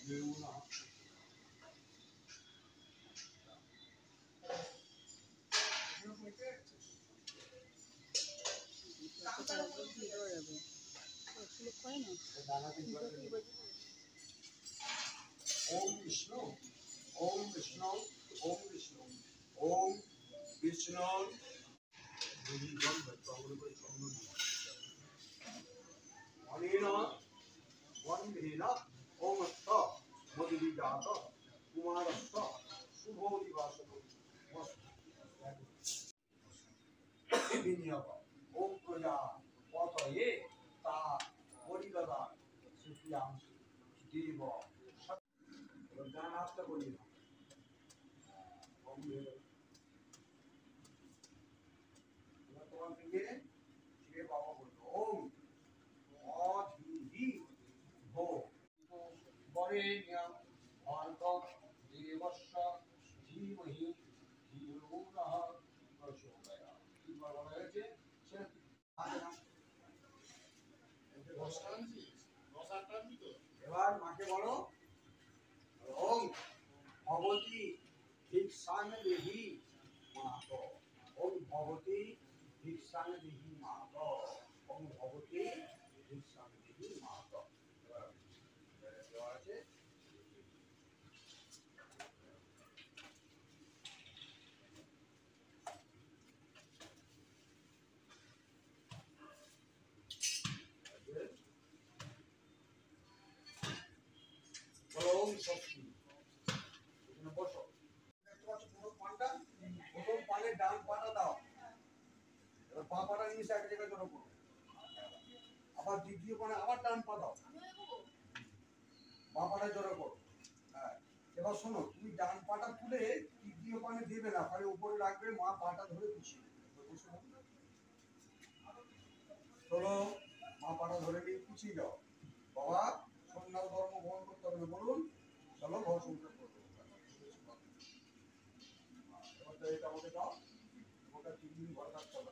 ओम विष्णु ओम विष्णु ओम विष्णु ओम विष्णु अनेन वन्देन ओमस्थ मधुविजात कुमारस्थ शुभो दिवासो विनियोग ओम प्रजा पतये ता परिगदा श्रुतियां देव ज्ञानार्थ बोली ओम তোমার থেকে শিবে বাবা বলতো ওম অধীহি ভো বরেণ্যং ভার্গো দেবস্য ধীমহি ধিয়ো নঃ প্রচোদয়াৎ কি বলা হয়েছে সেটা আগে না এবার মাকে বলো ওম ভগবতী ভিক্ষাং দেহি মাতো ওম ভগবতী ভিক্ষাং দেহি মাতো ওম ভগবতী ভিক্ষাং দেহি মাতো দেওয়া আছে ওম শক্তি এখানে বসো প্রথম পানের ডান পাটা দাও এবার পা পাটা নিয়ে এক জায়গায় জড়ো করো আবার দ্বিতীয় পানে আবার ডান পা দাও বা পাটা জড়ো করো হ্যাঁ এবার শোনো তুমি ডান পাটা তুলে তৃতীয় পানে দেবে না পায়ে উপরে রাখবে মা পাটা ধরে পিছিয়ে চলো মা পাটা ধরে নিয়ে পিছিয়ে যাও বাবা সন্ন্যাস ধর্ম গ্রহণ করতে হবে না বলুন চলো ঘর সংসার করবো এবার এটা আমাকে দাও ওটা 3 দিন ঘর কাজ করো